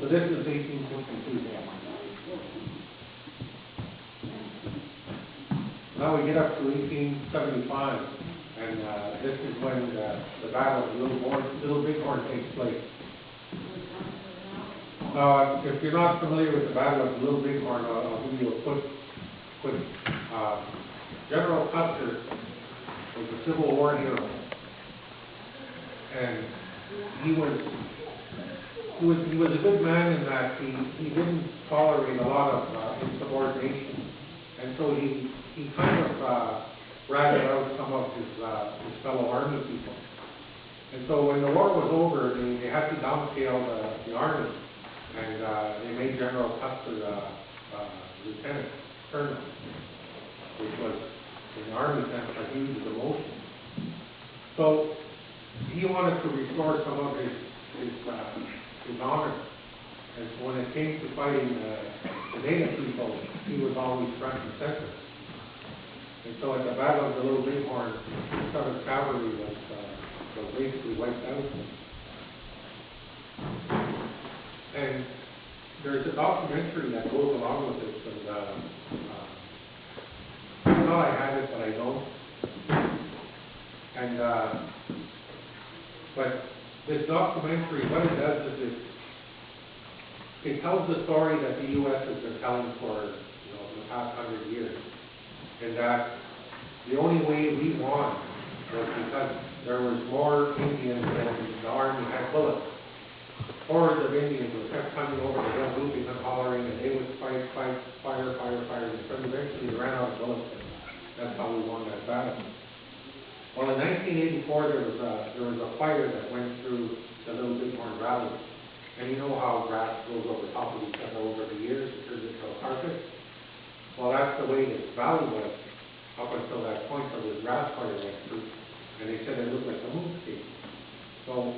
So this is 1862. Now we get up to 1875, and this is when the Battle of Little Bighorn takes place. If you're not familiar with the Battle of Little Bighorn, I'll give you a quick. General Custer was a Civil War hero, and he was a good man in that he didn't tolerate a lot of insubordination, and so he kind of ratted out some of his fellow army people. And so when the war was over, they had to downscale the army, and they made General Custer lieutenant colonel, which was in the army sense a huge demotion. So he wanted to restore some of his honor. And so when it came to fighting the Native people, he was always front and center. And so at the Battle of the Little Bighorn, the 7th Cavalry was basically wiped out. And there's a documentary that goes along with this, and I thought I had it, but I don't. And but this documentary, what it does is it tells the story that the U.S. has been telling for the past 100 years, and that the only way we won was because there was more Indians than the army had bullets. Hordes of Indians were kept coming over the hill, whooping and hollering, and they would fight, fire, and eventually they ran out of bullets. And that's how we won that battle. Well, in 1984, there was a fire that went through the Little Bighorn Valley. And you know how grass goes over top of each other over the years, it turns into a carpet. Well, that's the way this valley was up until that point where the grass fire went through. And they said it looked like a moonscape. So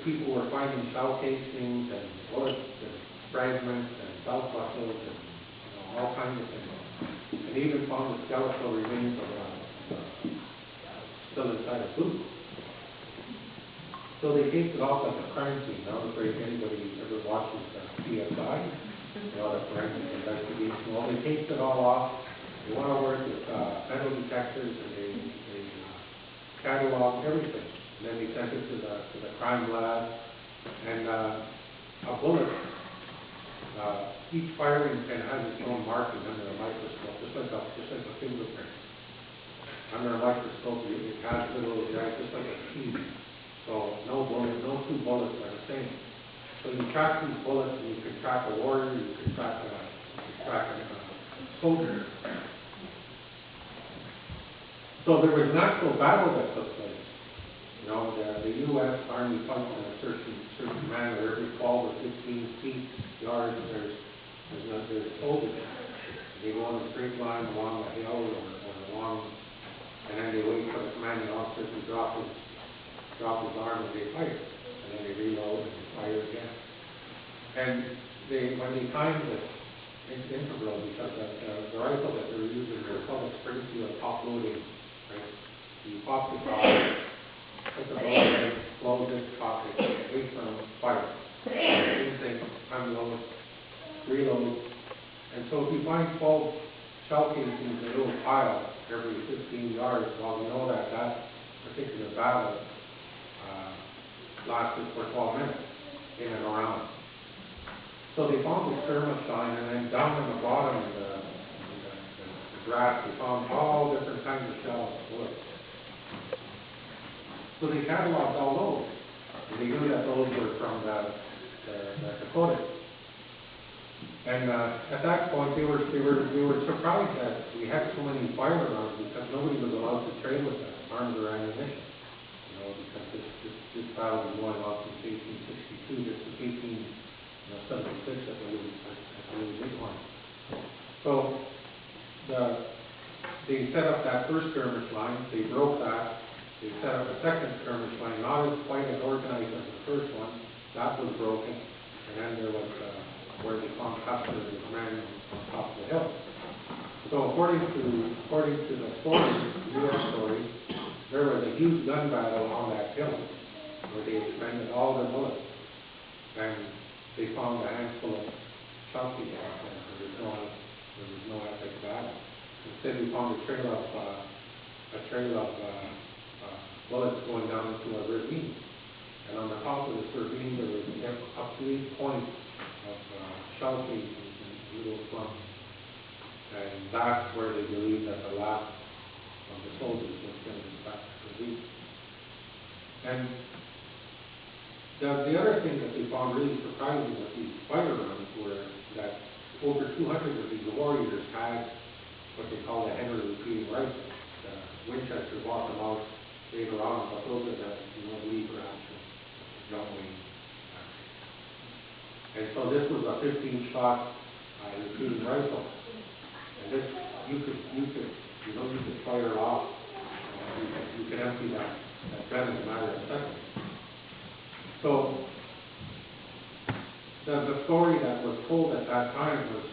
people were finding shell casings and bullets and fragments and belt buckles and all kinds of things. And even found the skeletal remains of still inside a boot. So they taped it off as a crime scene. I don't know if anybody ever watches CSI, the forensic investigation. Well, they taped it all off. They went over it with metal detectors, and they cataloged everything. And then they sent it to the crime lab. And a bullet, each firing pin has its own marking under a microscope, just like a fingerprint. Under a microscope, it has little guys, just like a key. So no two bullets are the same. So you track these bullets, and you can track a warrior, you can track a soldier. So there was an actual battle that took place. The U.S. Army fights in a certain manner. Every 12 or 15 feet yards, there's soldiers. They go in a straight line along a hill or along, and then they wait for the commanding officer to drop his arm, and they fire. And then they reload and they fire again. And when they timed it, it's integral because the rifle that they're using, they're called a Springfield top loading. Right? You pop the top, put the bullet in, close it, pop it, wait for them, fire. Same thing, unload, reload. And so if you find 12 shell casings in a little pile every 15 yards, well, we know that particular battle lasted for 12 minutes in and around. So they found the skirmish line, and then down in the bottom of the grass, they found all different kinds of shells. So they cataloged all those. And they knew that those were from the Dakota. And at that point, they were surprised that we had so many firearms because nobody was allowed to trade with us, arms or ammunition. Because this battle was going on since 1862, this was 1876 at the Little Bighorn. So they set up that first skirmish line, they broke that, they set up a second skirmish line, not as quite as organized as the first one, that was broken, and then there was where they found Custer and his men on top of the hill. So according to the story, the U.S. story, there was a huge gun battle on that hill where they expended all their bullets. And they found a handful of shellfish out there. There was no epic battle. Instead, we found a trail of bullets going down into a ravine. And on the top of this ravine, there was up to 8 points of shellfish and little clumps. And that's where they believe that the last of the soldiers was killed in that ravine. And the other thing that they found really surprising with these firearms were that over 200 of these warriors had what they call the Henry repeating rifle. The Winchester bought them out later on, but those are the Lever action, John Wayne action. And so this was a 15-shot repeating rifle, and this you could fire off. You could empty that gun in a matter of seconds. So the story that was told at that time was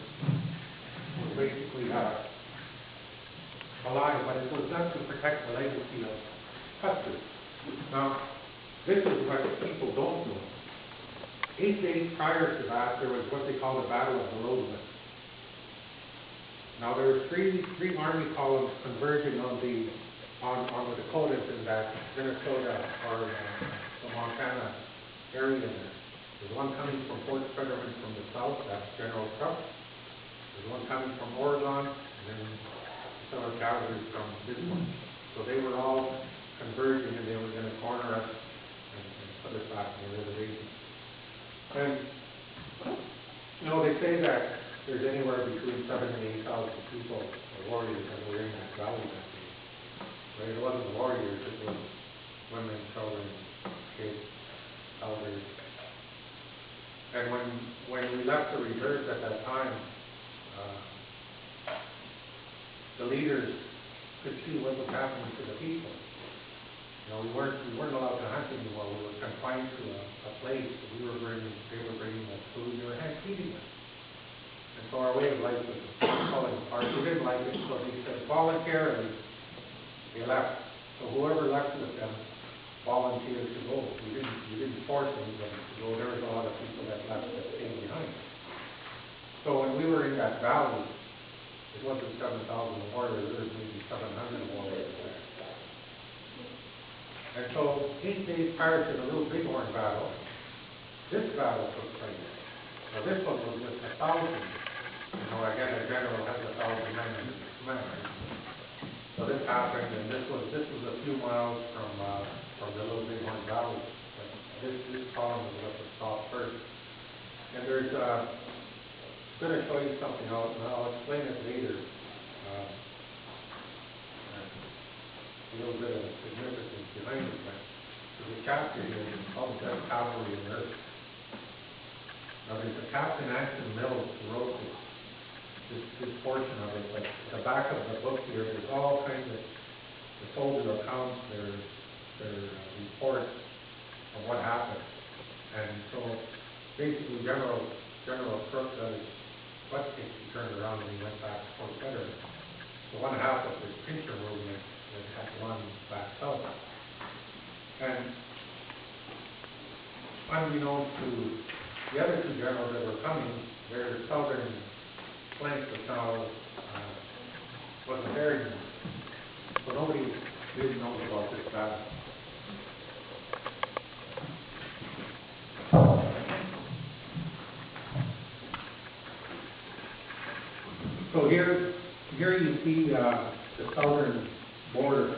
basically a lie, but it was done to protect the legacy of Custer. Now, this is what people don't know. 8 days prior to that, there was what they call the Battle of the Roseland. Now, there were three army columns converging on the Dakotas in that Minnesota or the Montana area there. There's one coming from Fort Fetterman from the south, that's General Truck. There's one coming from Oregon, and then some of cavalry from this one. So they were all converging, and they were going to corner us and put us back in the reservation. And, they say that there's anywhere between 7,000 and 8,000 people, or warriors, that were in that valley that day. But it wasn't the warriors, it was women, children, kids, elders. And when we left the reserves at that time, the leaders could see what was happening to the people. We weren't allowed to hunt anymore. We were confined to a place. They were bringing us food. They were hand feeding us. And so our way of life was falling apart. We didn't like it, so they said voluntarily they left. So whoever left with them volunteered to go. We didn't force anybody to go. There was a lot of people that left that stayed behind. So when we were in that valley, it wasn't 7,000 warriors, there was maybe 700 warriors there. And so 8 days prior to the Little Bighorn battle, this battle took place. Now this one was with 1,000. Again, a general has 1,000 men in his command. So this happened, and this was a few miles from the Little Bighorn Valley. But this column was up to stop first. And there's I'm going to show you something else, and I'll explain it later. A little bit of significance behind it, but there's a chapter here called Death Cavalry and Earth. Now there's a Captain Anson Mills who wrote this portion of it, but at the back of the book here, there's all kinds of the soldier accounts, their reports of what happened. And so basically General Crook got his butt kicked, he turned around and he went back to Fort Fetterman. So one half of this pincher movement had run back south. And unbeknownst to the other two generals that were coming, their southern flank was now wasn't there anymore. So nobody really knows about this battle. So here you see the southern border.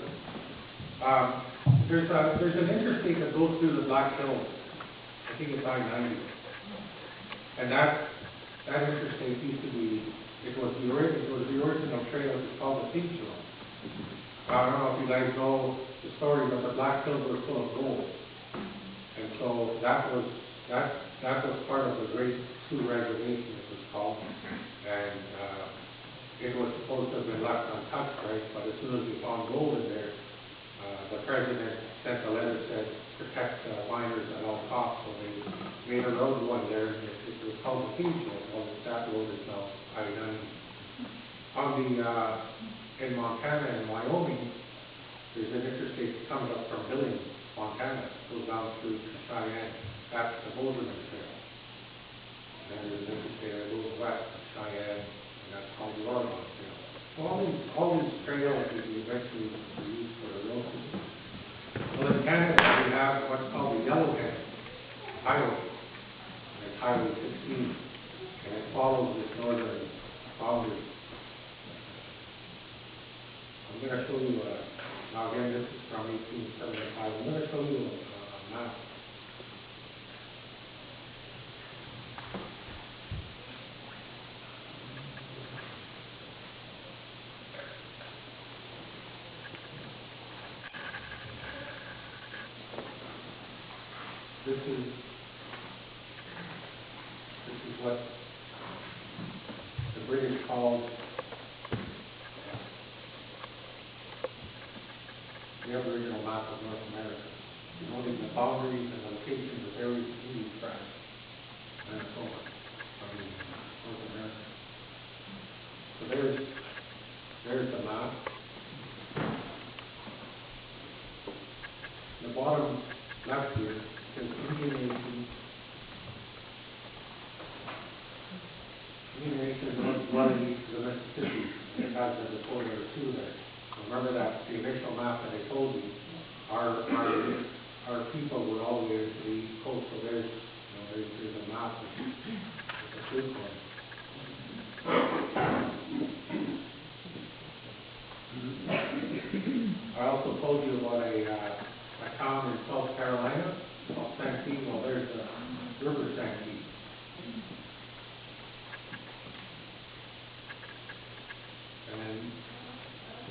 There's an interstate that goes through the Black Hills. I think it's I-90. And that interstate used to be, it was the original trail. It's called the Peach Road. I don't know if you guys know the story, but the Black Hills were full of gold. And so that was part of the Great Sioux Reservation, it was called. And it was supposed to have been left untouched, right? But as soon as we found gold in there, the president sent a letter that said, protect miners at all costs. So they made a road one there. It was called the Peach Road. Well, that road is now I-90. In Montana and Wyoming, there's an interstate that comes up from Billings, Montana, goes down through to Cheyenne. That's the Bozeman Trail. All these trails that we eventually use for the road system. Well, in Canada, we have what's called the Yellowhead Highway. And it's Highway 16, and it follows this northern boundary. I'm going to show you, now again, this is from 1875. I'm going to show you a map. This is what the British called the Aboriginal map of North America, denoting the boundaries and locations of various Indian tribes, Manitoba, North America. So there's the map. The bottom left here says Indian Nation. Indian Nation is running east of the Mississippi. It has the Dakota or two there. Remember that the initial map that I told you, our people were all the way to the east coast, so there's a map with a good one. I also told you about a town in South Carolina called Santee. Well, there's the River Santee. And then,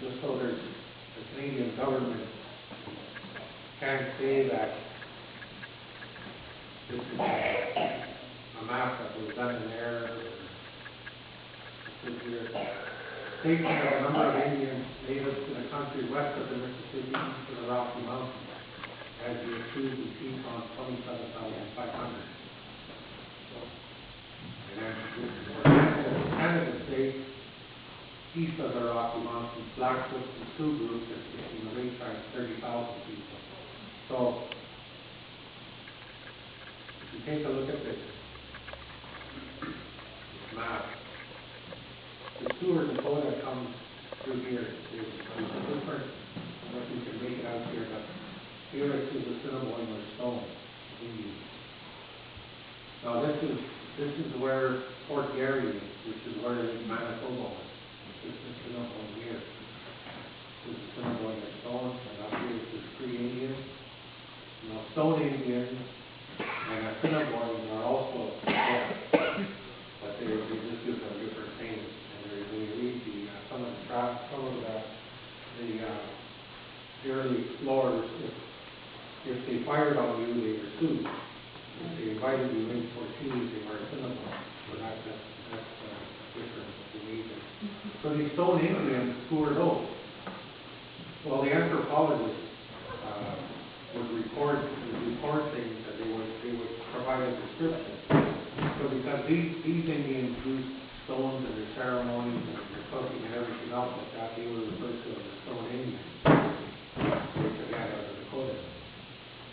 just so the Canadian government can't say that this is a map that was done in error. Statement of a number of Indians natives to the country west of the Mississippi east of the Rocky Mountains, as you accused the chief on 27,500. And then this is where Canada states east of the Rocky Mountains, Blacksmith and Sioux groups in the late times 30,000 people. So, if you take a look at this map, the Sioux or Dakota comes through here. There's a different, I don't know if you can make it out here, but here is the Assiniboine or Stone Indians. Now this is where Fort Garry is, which is where Manitoba was. This is Assiniboine here. This is Assiniboine or Stone, and up here is the Cree Indians. You know, Stone Indians and Assiniboine are also there, but they just give them different names. They read some of the early explorers. If they fired on you, they were Sioux. If they invited you in for tea, they were Assiniboine. So that's different behavior. So these Stone Indians, who are those? Well, the anthropologists would record things that they would provide a description. So because these Indians used stones in their ceremonies and their cooking and everything else like that, they were referred to as the Stone Indians, which again are the Dakotas.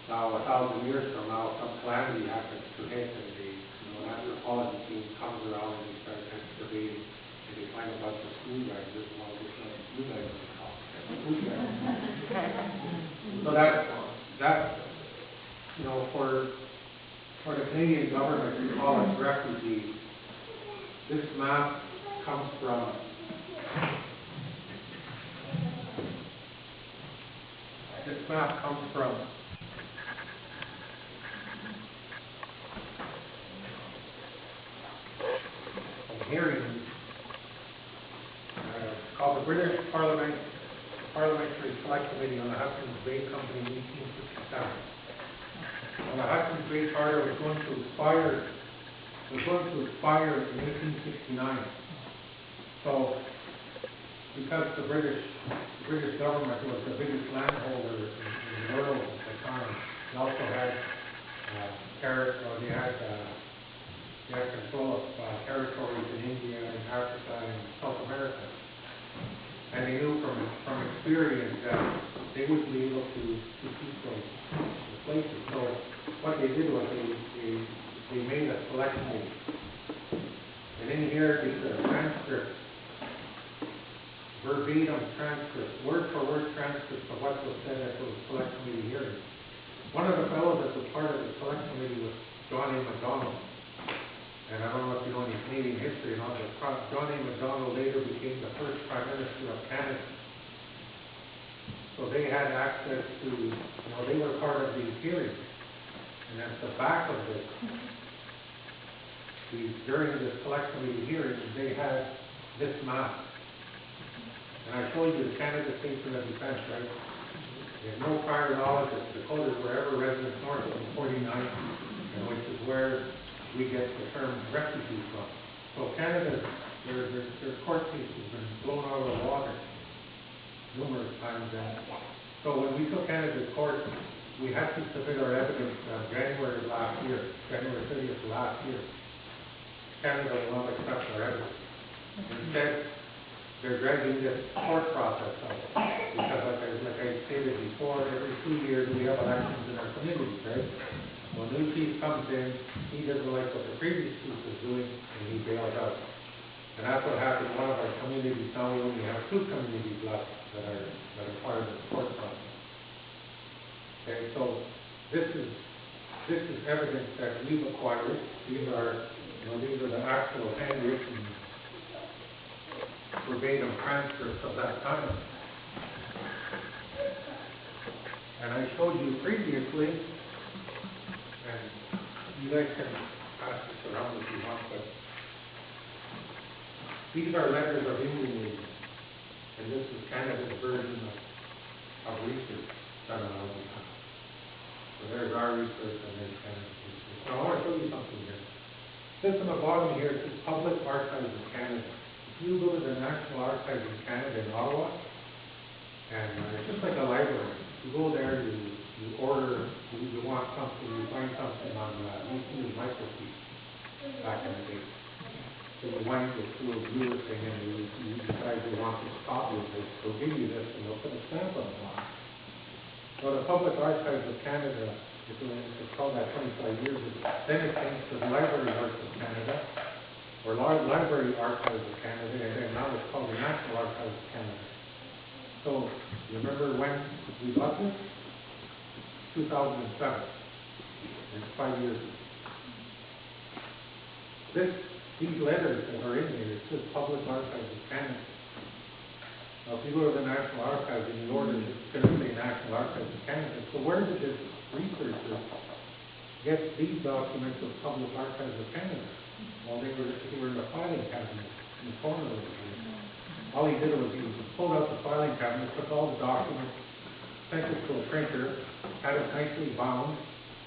Now, 1,000 years from now, some calamity happens to hit, and the anthropology team comes around and they start excavating, and they find a bunch of screw guys. This one, just like screw guys are called. So that for the Canadian government to call us refugees. This map comes from a hearing called the British Parliamentary Select Committee on the Hudson's Bay Company in 1867. Well, the Hudson's Bay Charter was going to expire in 1869. So, because the British government was the biggest landholder in the world at the time, they also had they had control of territories in India and Africa and South America. And they knew from experience that they would be able to keep those places. So what they did was they made a selection. And in here is a transcript verbatim transcript, word for word transcript of what was said at those select committee hearings. One of the fellows that was part of the select committee was John A. MacDonald. And I don't know if you know any Canadian history and all, but John A. MacDonald later became the first Prime Minister of Canada. So they had access to, they were part of these hearings. And at the back of this, during the select committee hearings, they had this map. And I showed you the Canada Statement of Defense, right? There's no prior knowledge that the Dakotas were ever residents north of the 49th, and which is where we get the term refugee from. So Canada, their court case has been blown out of the water numerous times. And so when we took Canada to court, we had to submit our evidence January of last year, January 30th of last year. Canada will not accept our evidence. Instead, they're dragging this court process out. Because like I stated before, every 2 years we have elections in our communities, right? When new chief comes in, he doesn't like what the previous chief was doing, and he bails out. And that's what happened in one of our communities. Now we only have 2 communities left that are part of the court process. Okay, so this is evidence that we've acquired. These are the actual handwritten verbatim transcripts of that time. And I showed you previously, and you guys can pass this around if you want, but these are letters of Indian League, and this is Canada's version of research done on all the time. So there's our research and there's Canada's research. Now I want to show you something here. This on the bottom here, it says Public Archives of Canada. If you go to the National Archives of Canada in Ottawa, and it's just like a library. You go there, you order, you want something, you find something on YouTube microfiche back in the day. So you wind it through a viewer thing and you decide you want this copy of this, they'll give you this and they'll put a stamp on the bottom. So the Public Archives of Canada, it's called that 25 years ago. Then it changed to the Library Archives of Canada, or Library Archives of Canada, and then now it's called the National Archives of Canada. So, you remember when we got this? 2007. It's 5 years ago. These letters that are in here, it says Public Archives of Canada. Now, if you go to the National Archives and you order, it's going to say National Archives of Canada. So where did this researcher get these documents of Public Archives of Canada? Well, they were in the filing cabinet in the corner over here. All he did was he pulled out the filing cabinet, took all the documents, sent it to a printer, had it nicely bound,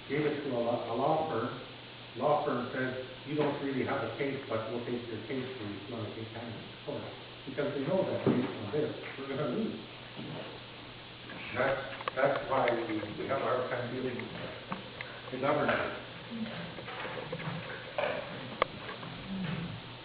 gave it to a law firm. Law firm said, you don't really have a case, but we'll take your case for you if you want to take Canada to court. Because we know that based on this, we're going to lose. That's why we have our kind of dealing with the government.